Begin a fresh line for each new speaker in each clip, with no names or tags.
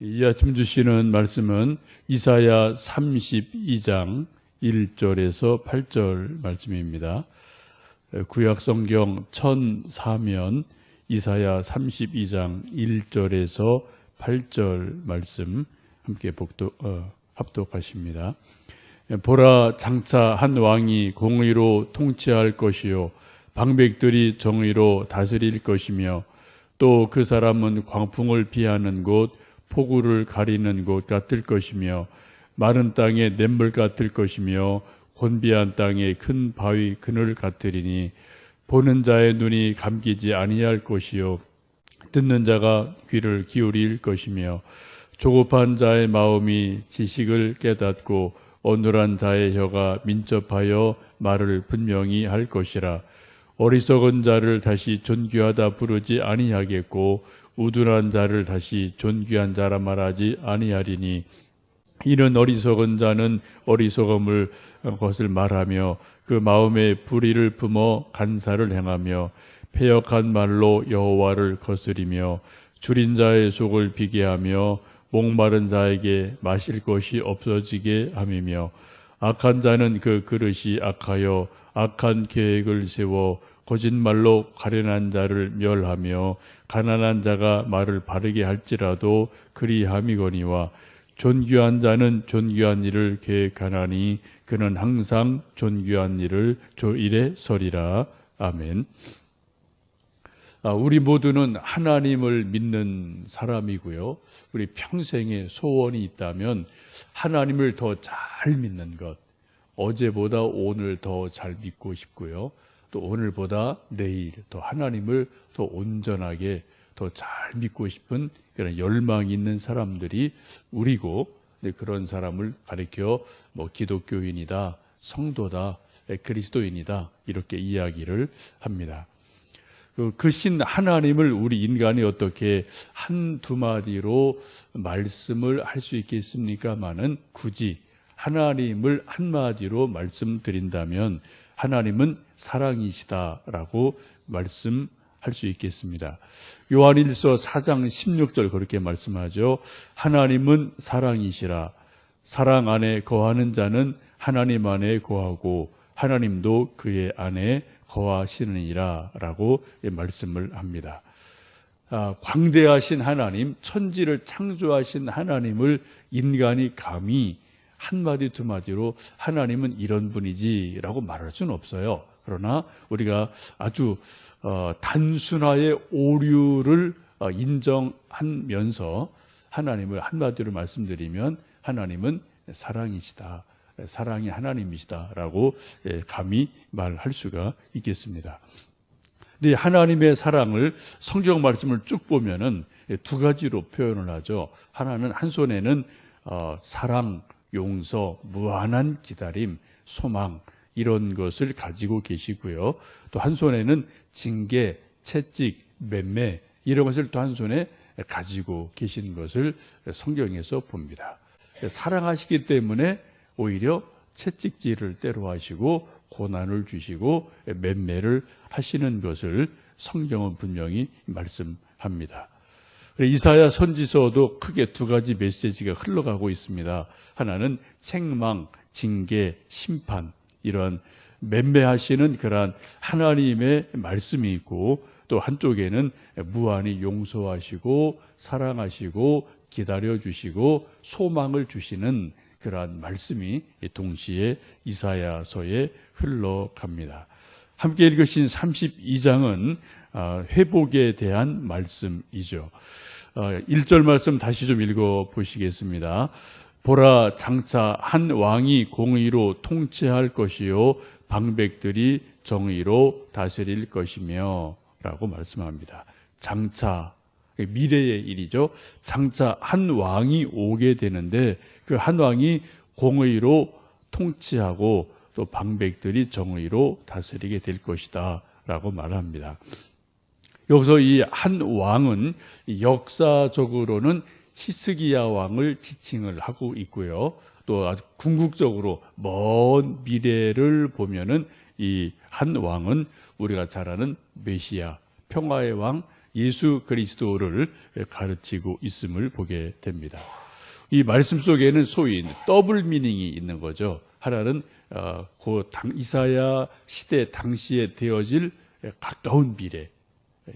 이 아침 주시는 말씀은 이사야 32장 1절에서 8절 말씀입니다. 구약 성경 1004면 이사야 32장 1절에서 8절 말씀 함께 합독하십니다. 보라, 장차 한 왕이 공의로 통치할 것이요 방백들이 정의로 다스릴 것이며 또 그 사람은 광풍을 피하는 곳, 폭우를 가리는 곳 같을 것이며 마른 땅에 냇물 같을 것이며 곤비한 땅에 큰 바위 그늘 같으리니 보는 자의 눈이 감기지 아니할 것이요 듣는 자가 귀를 기울일 것이며 조급한 자의 마음이 지식을 깨닫고 어눌한 자의 혀가 민첩하여 말을 분명히 할 것이라. 어리석은 자를 다시 존귀하다 부르지 아니하겠고 우둔한 자를 다시 존귀한 자라 말하지 아니하리니 이는 어리석은 자는 어리석음을 것을 말하며 그 마음에 불의를 품어 간사를 행하며 패역한 말로 여호와를 거스리며 줄인 자의 속을 비게 하며 목마른 자에게 마실 것이 없어지게 함이며 악한 자는 그 그릇이 악하여 악한 계획을 세워 거짓말로 가련한 자를 멸하며 가난한 자가 말을 바르게 할지라도 그리함이거니와 존귀한 자는 존귀한 일을 계획하나니 그는 항상 존귀한 일을 일에 서리라. 아멘. 우리 모두는 하나님을 믿는 사람이고요. 우리 평생에 소원이 있다면 하나님을 더 잘 믿는 것, 어제보다 오늘 더 잘 믿고 싶고요. 또 오늘보다 내일 더 하나님을 더 온전하게 더 잘 믿고 싶은 그런 열망이 있는 사람들이 우리고, 그런 사람을 가리켜 기독교인이다, 성도다, 그리스도인이다 이렇게 이야기를 합니다. 그 신 하나님을 우리 인간이 어떻게 한두 마디로 말씀을 할 수 있겠습니까마는 굳이 하나님을 한마디로 말씀드린다면 하나님은 사랑이시다라고 말씀할 수 있겠습니다. 요한일서 4장 16절 그렇게 말씀하죠. 하나님은 사랑이시라. 사랑 안에 거하는 자는 하나님 안에 거하고 하나님도 그의 안에 거하시느니라 라고 말씀을 합니다. 광대하신 하나님, 천지를 창조하신 하나님을 인간이 감히 한마디 두마디로 하나님은 이런 분이지라고 말할 수는 없어요. 그러나 우리가 아주 단순화의 오류를 인정하면서 하나님을 한마디로 말씀드리면 하나님은 사랑이시다, 사랑이 하나님이시다라고 감히 말할 수가 있겠습니다. 근데 하나님의 사랑을 성경 말씀을 쭉 보면은 두 가지로 표현을 하죠. 하나는 한 손에는 사랑, 용서, 무한한 기다림, 소망 이런 것을 가지고 계시고요. 또 한 손에는 징계, 채찍, 맴매 이런 것을 또 한 손에 가지고 계신 것을 성경에서 봅니다. 사랑하시기 때문에 오히려 채찍질을 때로 하시고 고난을 주시고 맴매를 하시는 것을 성경은 분명히 말씀합니다. 이사야 선지서도 크게 두 가지 메시지가 흘러가고 있습니다. 하나는 책망, 징계, 심판 이런 맴매하시는 그러한 하나님의 말씀이 있고 또 한쪽에는 무한히 용서하시고 사랑하시고 기다려주시고 소망을 주시는 그러한 말씀이 동시에 이사야서에 흘러갑니다. 함께 읽으신 32장은 회복에 대한 말씀이죠. 1절 말씀 다시 좀 읽어보시겠습니다. 보라, 장차 한 왕이 공의로 통치할 것이요 방백들이 정의로 다스릴 것이며 라고 말씀합니다. 장차, 미래의 일이죠. 장차 한 왕이 오게 되는데 그 한 왕이 공의로 통치하고 또 방백들이 정의로 다스리게 될 것이다 라고 말합니다. 여기서 이 한 왕은 역사적으로는 히스기야 왕을 지칭을 하고 있고요. 또 아주 궁극적으로 먼 미래를 보면은 이 한 왕은 우리가 잘 아는 메시아, 평화의 왕 예수 그리스도를 가르치고 있음을 보게 됩니다. 이 말씀 속에는 소위 더블 미닝이 있는 거죠. 하나는 이사야 시대 당시에 되어질 가까운 미래,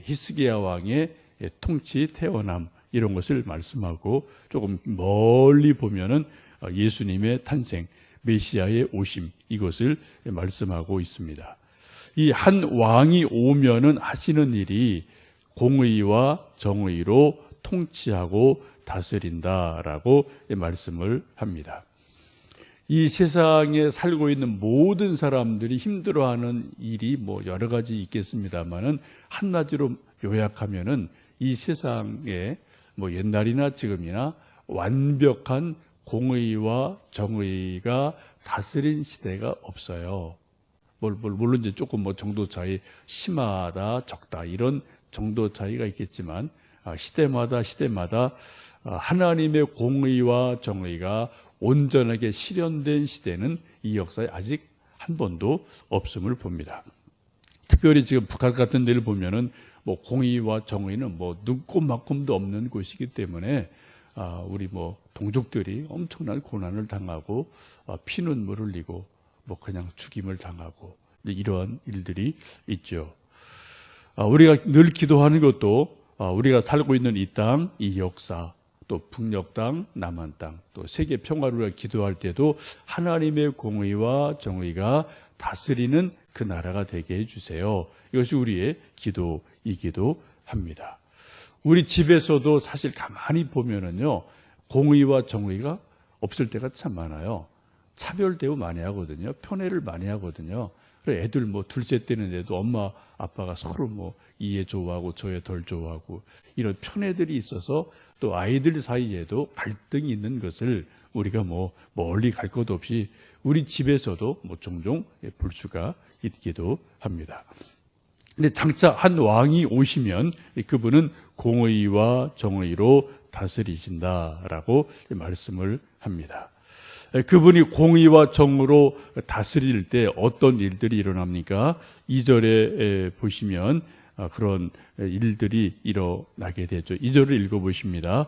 히스기야 왕의 통치 태어남 이런 것을 말씀하고, 조금 멀리 보면은 예수님의 탄생, 메시아의 오심, 이것을 말씀하고 있습니다. 이 한 왕이 오면은 하시는 일이 공의와 정의로 통치하고 다스린다라고 말씀을 합니다. 이 세상에 살고 있는 모든 사람들이 힘들어하는 일이 여러 가지 있겠습니다만은, 한마디로 요약하면은 이 세상에 옛날이나 지금이나 완벽한 공의와 정의가 다스린 시대가 없어요. 물론 이제 조금 정도 차이, 심하다, 적다, 이런 정도 차이가 있겠지만, 시대마다 하나님의 공의와 정의가 온전하게 실현된 시대는 이 역사에 아직 한 번도 없음을 봅니다. 특별히 지금 북한 같은 데를 보면은 공의와 정의는 눈꼽만큼도 없는 곳이기 때문에 우리 동족들이 엄청난 고난을 당하고 피눈물을 흘리고 그냥 죽임을 당하고 이러한 일들이 있죠. 우리가 늘 기도하는 것도 우리가 살고 있는 이 땅, 이 역사, 또 북녘 땅, 남한 땅, 또 세계 평화를 위해 기도할 때도 하나님의 공의와 정의가 다스리는 그 나라가 되게 해주세요. 이것이 우리의 기도이기도 합니다. 우리 집에서도 사실 가만히 보면은요, 공의와 정의가 없을 때가 참 많아요. 차별 대우 많이 하거든요. 편애를 많이 하거든요. 그래, 애들 둘째 때는 애도 엄마 아빠가 서로 이에 좋아하고 저에 덜 좋아하고 이런 편애들이 있어서, 또 아이들 사이에도 갈등이 있는 것을 우리가 멀리 갈 것 없이 우리 집에서도 종종 볼 수가 있기도 합니다. 근데 장차 한 왕이 오시면 그분은 공의와 정의로 다스리신다라고 말씀을 합니다. 그분이 공의와 정의로 다스릴 때 어떤 일들이 일어납니까? 2절에 보시면 그런 일들이 일어나게 되죠. 2절을 읽어보십니다.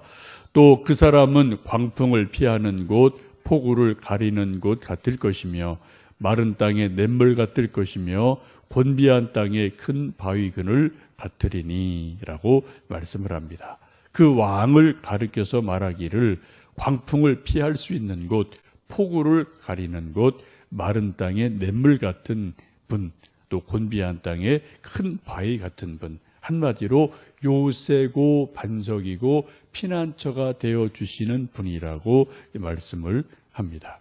또 그 사람은 광풍을 피하는 곳, 폭우를 가리는 곳 같을 것이며, 마른 땅에 냇물 같을 것이며, 곤비한 땅에 큰 바위 근을 같으리니 라고 말씀을 합니다. 그 왕을 가리켜서 말하기를 광풍을 피할 수 있는 곳, 폭우를 가리는 곳, 마른 땅에 냇물 같은 분, 또 곤비한 땅에 큰 바위 같은 분, 한마디로 요새고 반석이고 피난처가 되어주시는 분이라고 말씀을 합니다.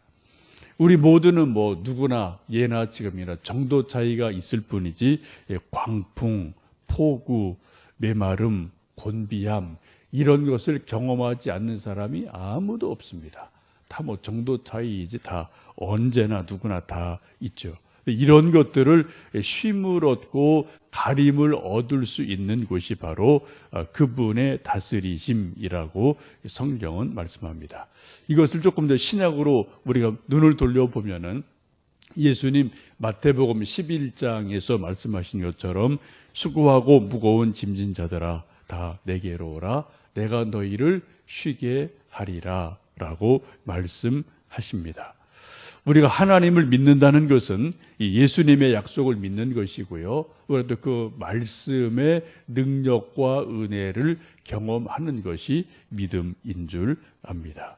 우리 모두는 누구나 예나 지금이나 정도 차이가 있을 뿐이지, 광풍, 폭우, 메마름, 곤비함 이런 것을 경험하지 않는 사람이 아무도 없습니다. 다 정도 차이이지, 다 언제나 누구나 다 있죠. 이런 것들을 쉼을 얻고 가림을 얻을 수 있는 곳이 바로 그분의 다스리심이라고 성경은 말씀합니다. 이것을 조금 더 신약으로 우리가 눈을 돌려보면은, 예수님 마태복음 11장에서 말씀하신 것처럼 수고하고 무거운 짐진 자들아 다 내게로 오라, 내가 너희를 쉬게 하리라 라고 말씀하십니다. 우리가 하나님을 믿는다는 것은 이 예수님의 약속을 믿는 것이고요, 그래도 그 말씀의 능력과 은혜를 경험하는 것이 믿음인 줄 압니다.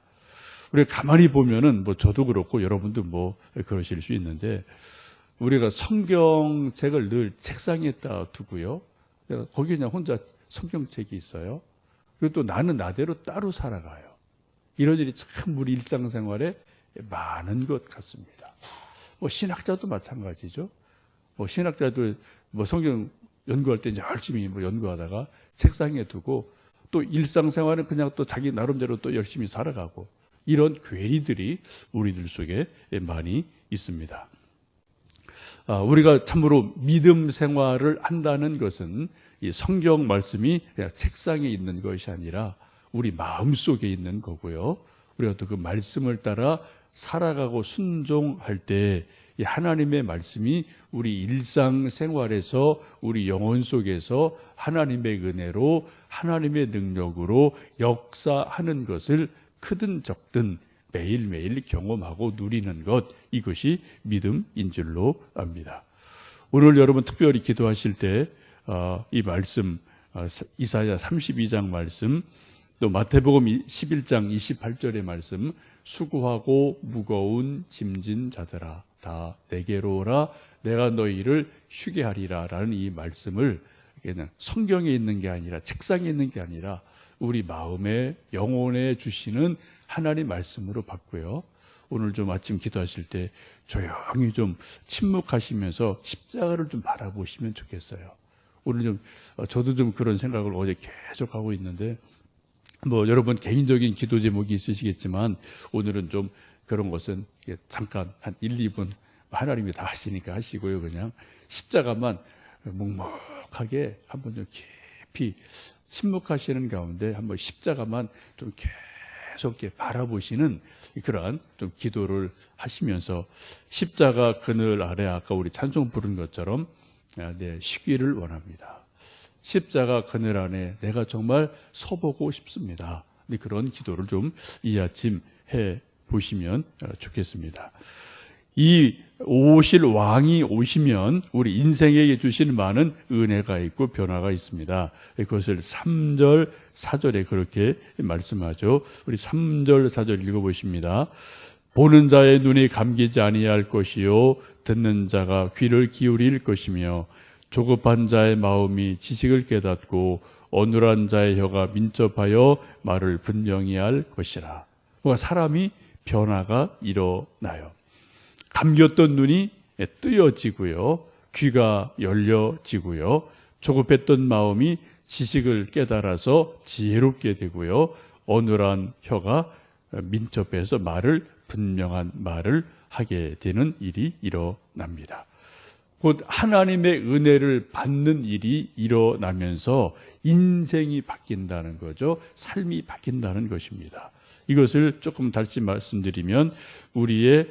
우리가 가만히 보면은 저도 그렇고 여러분도 그러실 수 있는데, 우리가 성경책을 늘 책상에다 두고요, 거기 그냥 혼자 성경책이 있어요. 그리고 또 나는 나대로 따로 살아가요. 이런 일이 참 우리 일상생활에 많은 것 같습니다. 신학자도 마찬가지죠. 신학자도 성경 연구할 때 열심히 연구하다가 책상에 두고, 또 일상생활은 그냥 또 자기 나름대로 또 열심히 살아가고, 이런 괴리들이 우리들 속에 많이 있습니다. 우리가 참으로 믿음 생활을 한다는 것은 이 성경 말씀이 그냥 책상에 있는 것이 아니라 우리 마음속에 있는 거고요, 우리가 또 그 말씀을 따라 살아가고 순종할 때 이 하나님의 말씀이 우리 일상생활에서 우리 영혼 속에서 하나님의 은혜로 하나님의 능력으로 역사하는 것을 크든 적든 매일매일 경험하고 누리는 것, 이것이 믿음인 줄로 압니다. 오늘 여러분 특별히 기도하실 때 이 말씀, 이사야 32장 말씀, 또 마태복음 11장 28절의 말씀, 수고하고 무거운 짐진 자들아 다 내게로 오라 내가 너희를 쉬게 하리라 라는 이 말씀을 그냥 성경에 있는 게 아니라 책상에 있는 게 아니라 우리 마음에 영혼에 주시는 하나님 말씀으로 받고요. 오늘 좀 아침 기도하실 때 조용히 좀 침묵하시면서 십자가를 좀 바라보시면 좋겠어요. 오늘 좀 저도 좀 그런 생각을 어제 계속 하고 있는데 뭐 여러분 개인적인 기도 제목이 있으시겠지만 오늘은 좀 그런 것은 잠깐 한 1, 2분 하나님이 다 하시니까 하시고요. 그냥 십자가만 묵묵하게 한번 좀 깊이 침묵하시는 가운데 한번 십자가만 좀 계속 이렇게 바라보시는 그러한 좀 기도를 하시면서 십자가 그늘 아래 아까 우리 찬송 부른 것처럼 쉬기를 원합니다. 십자가 그늘 안에 내가 정말 서보고 싶습니다. 그런 기도를 좀 이 아침 해 보시면 좋겠습니다. 이 오실 왕이 오시면 우리 인생에게 주신 많은 은혜가 있고 변화가 있습니다. 그것을 3절, 4절에 그렇게 말씀하죠. 우리 3절, 4절 읽어보십니다. 보는 자의 눈이 감기지 아니할 것이요 듣는 자가 귀를 기울일 것이며 조급한 자의 마음이 지식을 깨닫고 어눌한 자의 혀가 민첩하여 말을 분명히 할 것이라. 뭔가 사람이 변화가 일어나요. 감겼던 눈이 뜨여지고요. 귀가 열려지고요. 조급했던 마음이 지식을 깨달아서 지혜롭게 되고요. 어눌한 혀가 민첩해서 분명한 말을 하게 되는 일이 일어납니다. 곧 하나님의 은혜를 받는 일이 일어나면서 인생이 바뀐다는 거죠. 삶이 바뀐다는 것입니다. 이것을 조금 다시 말씀드리면 우리의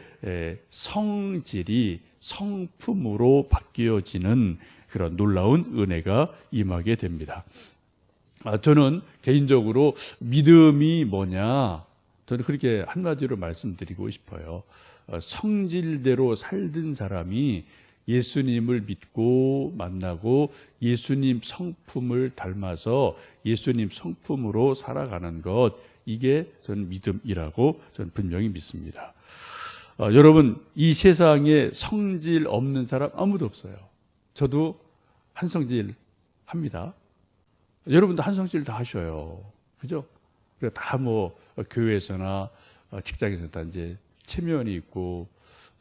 성질이 성품으로 바뀌어지는 그런 놀라운 은혜가 임하게 됩니다. 저는 개인적으로 믿음이 뭐냐, 저는 그렇게 한마디로 말씀드리고 싶어요. 성질대로 살던 사람이 예수님을 믿고 만나고 예수님 성품을 닮아서 예수님 성품으로 살아가는 것, 이게 저는 믿음이라고 저는 분명히 믿습니다. 여러분, 이 세상에 성질 없는 사람 아무도 없어요. 저도 한성질 합니다. 여러분도 한성질 다 하셔요. 그죠? 다 교회에서나 직장에서 다 이제 체면이 있고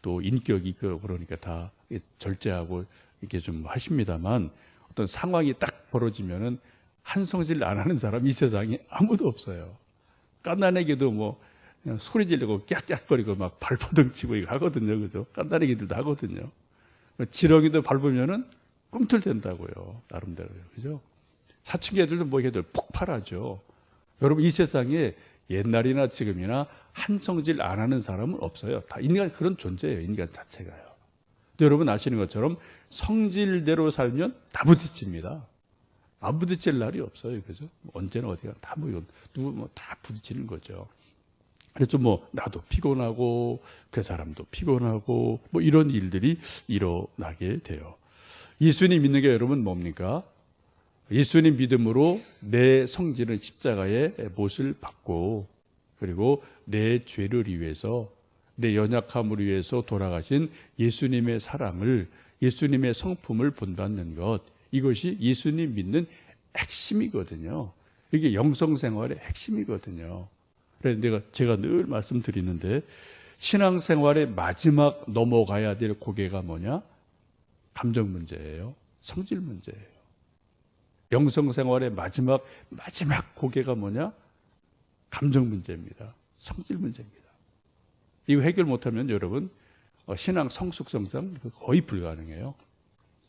또 인격이 있고 그러니까 다 절제하고 이렇게 좀 하십니다만 어떤 상황이 딱 벌어지면은 한성질 안 하는 사람이 이 세상에 아무도 없어요. 깐난애기도 그냥 소리 지르고 깍깍거리고 막 발버둥 치고 이거 하거든요. 그죠? 깐난애기들도 하거든요. 지렁이도 밟으면은 꿈틀댄다고요. 나름대로요. 그죠? 사춘기 애들도 애들 폭발하죠. 여러분, 이 세상에 옛날이나 지금이나 한성질 안 하는 사람은 없어요. 다 인간 그런 존재예요. 인간 자체가요. 근데 여러분 아시는 것처럼 성질대로 살면 다 부딪힙니다. 안 부딪힐 날이 없어요. 그죠? 언제나 어디가 다 누구 다 부딪히는 거죠. 그래서 나도 피곤하고 그 사람도 피곤하고 이런 일들이 일어나게 돼요. 예수님 믿는 게 여러분 뭡니까? 예수님 믿음으로 내 성질은 십자가의 못을 받고 그리고 내 죄를 위해서 내 연약함을 위해서 돌아가신 예수님의 사랑을 예수님의 성품을 본받는 것, 이것이 예수님 믿는 핵심이거든요. 이게 영성생활의 핵심이거든요. 그래서 제가 늘 말씀드리는데 신앙생활의 마지막 넘어가야 될 고개가 뭐냐? 감정 문제예요. 성질 문제예요. 영성생활의 마지막 고개가 뭐냐? 감정 문제입니다. 성질 문제입니다. 이거 해결 못하면 여러분 신앙 성숙 성장 거의 불가능해요.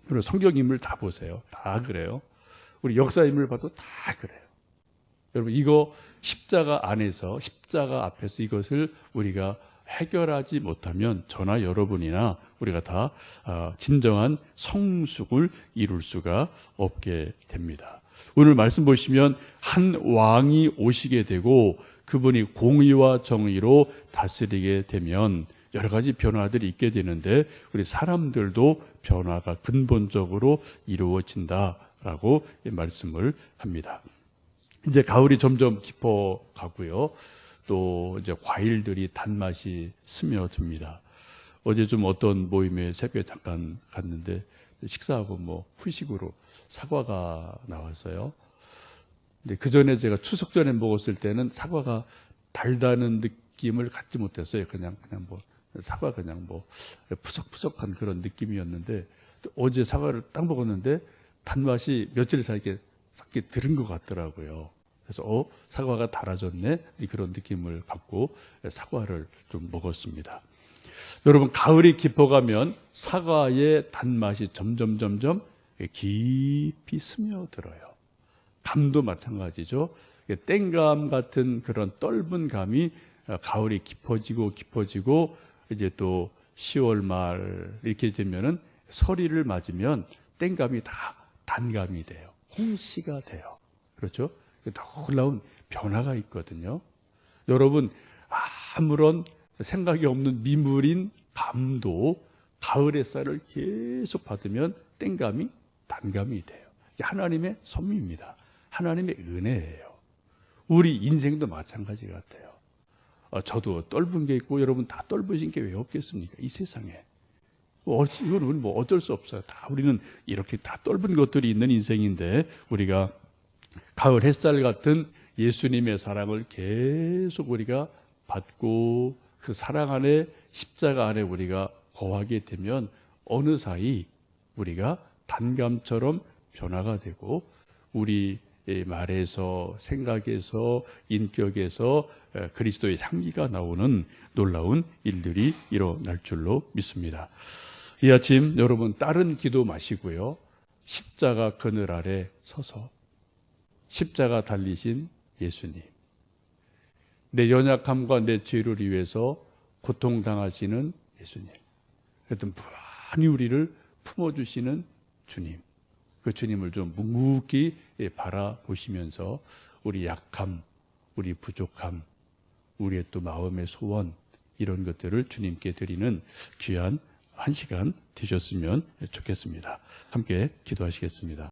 그리고 성경 인물 다 보세요. 다 그래요. 우리 역사 인물 봐도 다 그래요. 여러분 이거 십자가 안에서 십자가 앞에서 이것을 우리가 해결하지 못하면 저나 여러분이나 우리가 다 진정한 성숙을 이룰 수가 없게 됩니다. 오늘 말씀 보시면 한 왕이 오시게 되고 그분이 공의와 정의로 다스리게 되면 여러 가지 변화들이 있게 되는데 우리 사람들도 변화가 근본적으로 이루어진다라고 말씀을 합니다. 이제 가을이 점점 깊어 가고요. 또 이제 과일들이 단맛이 스며듭니다. 어제 좀 어떤 모임에 새벽에 잠깐 갔는데 식사하고 뭐 후식으로 사과가 나왔어요. 근데 그 전에 제가 추석 전에 먹었을 때는 사과가 달다는 느낌을 갖지 못했어요. 그냥 뭐 사과 그냥 뭐 푸석푸석한 그런 느낌이었는데 어제 사과를 딱 먹었는데 단맛이 며칠 사이에 싹 들은 것 같더라고요. 그래서 사과가 달아졌네 그런 느낌을 갖고 사과를 좀 먹었습니다. 여러분 가을이 깊어가면 사과의 단맛이 점점 깊이 스며들어요. 감도 마찬가지죠. 땡감 같은 그런 떫은 감이 가을이 깊어지고 이제 또 10월 말 이렇게 되면은 서리를 맞으면 땡감이 다 단감이 돼요. 홍시가 돼요. 그렇죠? 놀라운 변화가 있거든요. 여러분 아무런 생각이 없는 미물인 감도 가을의 쌀을 계속 받으면 땡감이 단감이 돼요. 이게 하나님의 섭리입니다. 하나님의 은혜예요. 우리 인생도 마찬가지 같아요. 저도 떫은 게 있고 여러분 다 떫으신 게 왜 없겠습니까? 이 세상에. 이거는 뭐 어쩔 수 없어요. 다 우리는 이렇게 다 떫은 것들이 있는 인생인데 우리가 가을 햇살 같은 예수님의 사랑을 계속 우리가 받고 그 사랑 안에 십자가 안에 우리가 거하게 되면 어느 사이 우리가 단감처럼 변화가 되고 우리 말에서 생각에서 인격에서 그리스도의 향기가 나오는 놀라운 일들이 일어날 줄로 믿습니다. 이 아침 여러분 다른 기도 마시고요. 십자가 그늘 아래 서서 십자가 달리신 예수님, 내 연약함과 내 죄를 위해서 고통당하시는 예수님, 그래도 무한히 우리를 품어주시는 주님, 그 주님을 좀 묵묵히 바라보시면서 우리 약함, 우리 부족함, 우리의 또 마음의 소원 이런 것들을 주님께 드리는 귀한 한 시간 되셨으면 좋겠습니다. 함께 기도하시겠습니다.